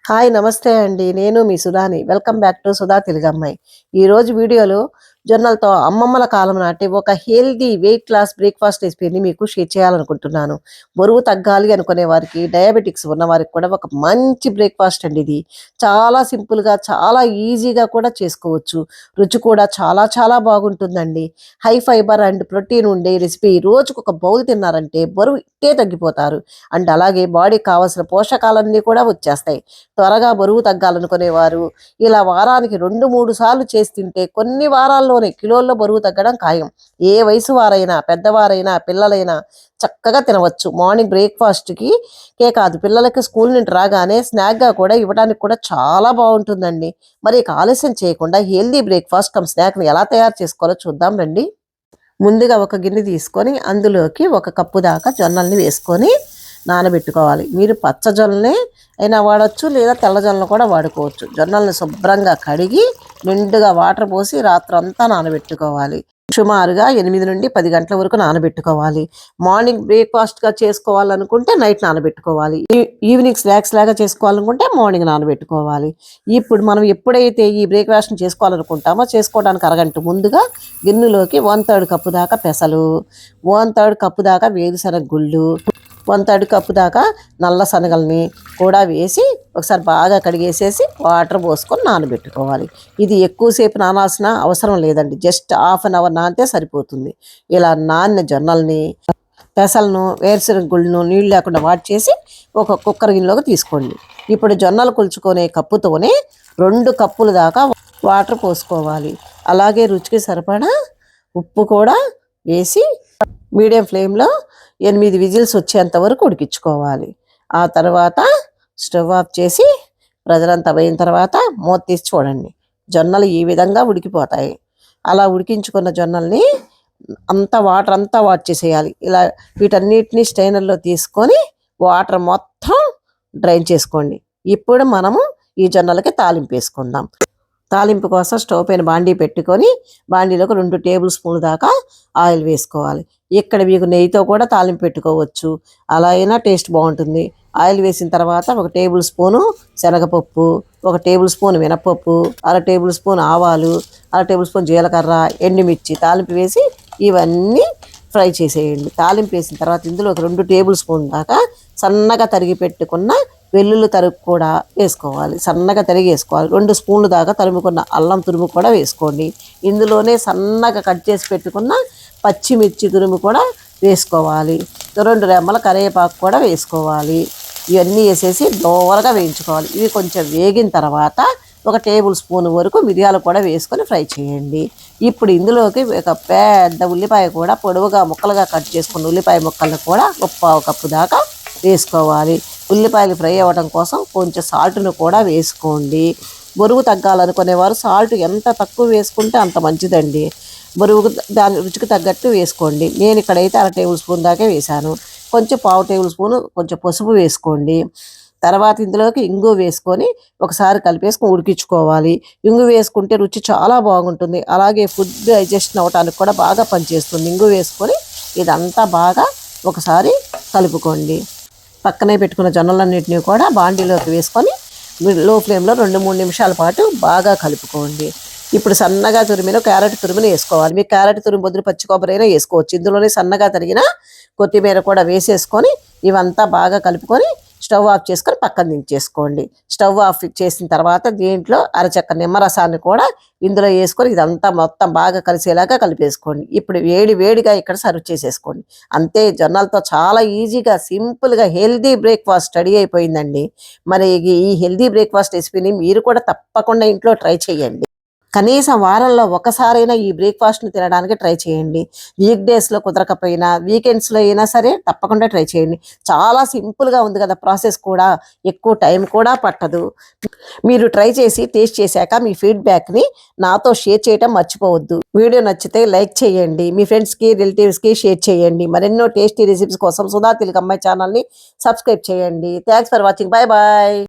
Hi నమస్తే అండి. నేను మీ సుధాని. వెల్కమ్ బ్యాక్ టు సుధా తెలుగమ్మాయి. ఈరోజు వీడియోలో జొన్నలతో అమ్మమ్మల కాలం నాటి ఒక హెల్తీ వెయిట్ లాస్ బ్రేక్ఫాస్ట్ రెసిపీని మీకు షేర్ చేయాలనుకుంటున్నాను. బరువు తగ్గాలి అనుకునే వారికి, డయాబెటిక్స్ ఉన్న వారికి కూడా ఒక మంచి బ్రేక్ఫాస్ట్ అండి ఇది. చాలా సింపుల్గా, చాలా ఈజీగా కూడా చేసుకోవచ్చు. రుచి కూడా చాలా చాలా బాగుంటుందండి. హై ఫైబర్ అండ్ ప్రోటీన్ ఉండే రెసిపీ. రోజుకు ఒక బౌల్ తిన్నారంటే బరువు ఇట్టే తగ్గిపోతారు. అండ్ అలాగే బాడీకి కావాల్సిన పోషకాలన్నీ కూడా వచ్చేస్తాయి. త్వరగా బరువు తగ్గాలనుకునేవారు ఇలా వారానికి 2-3 సార్లు చేసి తింటే కొన్ని వారాల్లోనే కిలోల్లో బరువు తగ్గడం ఖాయం. ఏ వయసు వారైనా, పెద్దవారైనా, పిల్లలైనా చక్కగా తినవచ్చు. మార్నింగ్ బ్రేక్ఫాస్ట్కి కే కాదు, పిల్లలకి స్కూల్ నుండి రాగానే స్నాక్గా కూడా ఇవ్వడానికి కూడా చాలా బాగుంటుందండి. మరి ఇక ఆలస్యం చేయకుండా హెల్దీ బ్రేక్ఫాస్ట్ కమ్ స్నాక్ని ఎలా తయారు చేసుకోవాలో చూద్దాం రండి. ముందుగా ఒక గిన్నె తీసుకొని అందులోకి 1 కప్పు దాకా జొన్నల్ని వేసుకొని నానబెట్టుకోవాలి. మీరు పచ్చ జొన్నలే అయినా వాడచ్చు, లేదా తెల్ల జొన్నలు కూడా వాడుకోవచ్చు. జొన్నల్ని శుభ్రంగా కడిగి నిండుగా వాటర్ పోసి రాత్రంతా నానబెట్టుకోవాలి. సుమారుగా 8 నుండి 10 గంటల వరకు నానబెట్టుకోవాలి. మార్నింగ్ బ్రేక్ఫాస్ట్గా చేసుకోవాలనుకుంటే నైట్ నానబెట్టుకోవాలి. ఈవినింగ్ స్నాక్స్ లాగా చేసుకోవాలనుకుంటే మార్నింగ్ నానబెట్టుకోవాలి. ఇప్పుడు మనం ఎప్పుడైతే ఈ బ్రేక్ఫాస్ట్ని చేసుకోవాలనుకుంటామో చేసుకోవడానికి అరగంట ముందుగా గిన్నెలోకి 1/3 కప్పు దాకా పెసలు, 1/3 కప్పు దాకా వేరుశనగ గుళ్ళు, 1/3 కప్పు దాకా నల్ల శనగల్ని కూడా వేసి ఒకసారి బాగా కడిగేసేసి వాటర్ పోసుకొని నానబెట్టుకోవాలి. ఇది ఎక్కువసేపు నానాల్సిన అవసరం లేదండి. జస్ట్ హాఫ్ అన్ అవర్ నానితే సరిపోతుంది. ఇలా నానిన జొన్నల్ని, పెసలను, వేరుశనగ గుళ్ళను నీళ్ళు లేకుండా వాడ్చేసి ఒక కుక్కర్ గిన్నెలోకి తీసుకోండి. ఇప్పుడు జొన్నలు కొలుచుకునే కప్పుతోనే 2 కప్పులు దాకా వాటర్ పోసుకోవాలి. అలాగే రుచికి సరిపడా ఉప్పు కూడా వేసి మీడియం ఫ్లేమ్లో 8 విజిల్స్ వచ్చేంత వరకు ఉడికించుకోవాలి. ఆ తర్వాత స్టవ్ ఆఫ్ చేసి ప్రజలంతా అయిన తర్వాత మూత తీసి చూడండి. జొన్నలు ఈ విధంగా ఉడికిపోతాయి. అలా ఉడికించుకున్న జొన్నల్ని వాటర్ అంతా చేసేయాలి. ఇలా వీటన్నిటిని స్ట్రైనర్లో తీసుకొని వాటర్ మొత్తం డ్రైన్ చేసుకోండి. ఇప్పుడు మనము ఈ జొన్నలకి తాలింపు వేసుకుందాం. తాలింపు కోసం స్టవ్ పైన బాండీ పెట్టుకొని బాండీలోకి 2 టేబుల్ స్పూన్లు దాకా ఆయిల్ వేసుకోవాలి. ఇక్కడ మీకు నెయ్యితో కూడా తాలింపు పెట్టుకోవచ్చు, అలా అయినా టేస్ట్ బాగుంటుంది. ఆయిల్ వేసిన తర్వాత 1 టేబుల్ స్పూను శనగపప్పు, 1 టేబుల్ స్పూన్ మినపప్పు, 1/2 టేబుల్ స్పూన్ ఆవాలు, 1/2 టేబుల్ స్పూన్ జీలకర్ర, ఎండుమిర్చి తాలింపు వేసి ఇవన్నీ ఫ్రై చేసేయండి. తాలింపు వేసిన తర్వాత ఇందులో 2 టేబుల్ స్పూన్ దాకా సన్నగా తరిగి పెట్టుకున్న వెల్లుల్లి తరుగు కూడా వేసుకోవాలి. సన్నగా తరిగి వేసుకోవాలి. 2 స్పూన్లు దాకా తరుముకున్న అల్లం తురుము కూడా వేసుకోండి. ఇందులోనే సన్నగా కట్ చేసి పెట్టుకున్న పచ్చిమిర్చి తురుము కూడా వేసుకోవాలి. 2 రెమ్మల కరివేపాకు కూడా వేసుకోవాలి. ఇవన్నీ వేసేసి దోరగా వేయించుకోవాలి. ఇవి కొంచెం వేగిన తర్వాత 1 టేబుల్ స్పూన్ వరకు మిరియాలు కూడా వేసుకొని ఫ్రై చేయండి. ఇప్పుడు ఇందులోకి ఒక పెద్ద ఉల్లిపాయ కూడా పొడవుగా ముక్కలుగా కట్ చేసుకున్న ఉల్లిపాయ ముక్కలను కూడా 1/4 కప్పు దాకా వేసుకోవాలి. ఉల్లిపాయలు ఫ్రై అవ్వడం కోసం కొంచెం సాల్ట్ను కూడా వేసుకోండి. బరువు తగ్గాలనుకునేవారు సాల్ట్ ఎంత తక్కువ వేసుకుంటే అంత మంచిదండి. బరువుకు దాని రుచికి తగ్గట్టు వేసుకోండి. నేను ఇక్కడైతే 1/2 టేబుల్ స్పూన్ దాకా వేసాను. కొంచెం 1/4 టేబుల్ స్పూను కొంచెం పసుపు వేసుకోండి. తర్వాత ఇందులోకి ఇంగు వేసుకొని ఒకసారి కలిపేసుకొని ఉడికించుకోవాలి. ఇంగు వేసుకుంటే రుచి చాలా బాగుంటుంది. అలాగే ఫుడ్ డైజెషన్ అవ్వడానికి కూడా బాగా పనిచేస్తుంది. ఇంగు వేసుకొని ఇదంతా బాగా ఒకసారి కలుపుకోండి. పక్కనే పెట్టుకున్న జొన్నలన్నింటినీ కూడా బాండీలోకి వేసుకొని లో ఫ్లేమ్లో 2-3 నిమిషాల పాటు బాగా కలుపుకోండి. ఇప్పుడు సన్నగా తురిమిన క్యారెట్ తురుముని వేసుకోవాలి. మీకు క్యారెట్ తురుము బదులు పచ్చి కొబ్బరి అయినా వేసుకోవచ్చు. ఇందులోనే సన్నగా తరిగిన కొత్తిమీర కూడా వేసేసుకొని ఇవంతా బాగా కలుపుకొని స్టవ్ ఆఫ్ చేసుకొని పక్కన దించేసుకోండి. స్టవ్ ఆఫ్ చేసిన తర్వాత దీంట్లో అరచెక్క నిమ్మరసాన్ని కూడా ఇందులో వేసుకొని ఇదంతా మొత్తం బాగా కలిసేలాగా కలిపేసుకోండి. ఇప్పుడు వేడిగా ఇక్కడ సర్వ్ చేసేసుకోండి. అంతే, జొన్నలతో చాలా ఈజీగా సింపుల్గా హెల్దీ బ్రేక్ఫాస్ట్ రెడీ అయిపోయిందండి. మరి ఈ హెల్దీ బ్రేక్ఫాస్ట్ రెసిపీని మీరు కూడా తప్పకుండా ఇంట్లో ట్రై చేయండి. కనీసం వారంలో ఒకసారైనా ఈ బ్రేక్ఫాస్ట్ని తినడానికి ట్రై చేయండి. వీక్ డేస్లో కుదరకపోయినా వీకెండ్స్లో అయినా సరే తప్పకుండా ట్రై చేయండి. చాలా సింపుల్గా ఉంది కదా, ప్రాసెస్ కూడా ఎక్కువ టైం కూడా పట్టదు. మీరు ట్రై చేసి టేస్ట్ చేశాక మీ ఫీడ్బ్యాక్ని నాతో షేర్ చేయడం మర్చిపోవద్దు. వీడియో నచ్చితే లైక్ చేయండి, మీ ఫ్రెండ్స్కి రిలేటివ్స్కి షేర్ చేయండి. మరెన్నో టేస్టీ రెసిపీస్ కోసం సుధా తెలుగమ్మాయి ఛానల్ని సబ్స్క్రైబ్ చేయండి. Thanks for watching. Bye bye.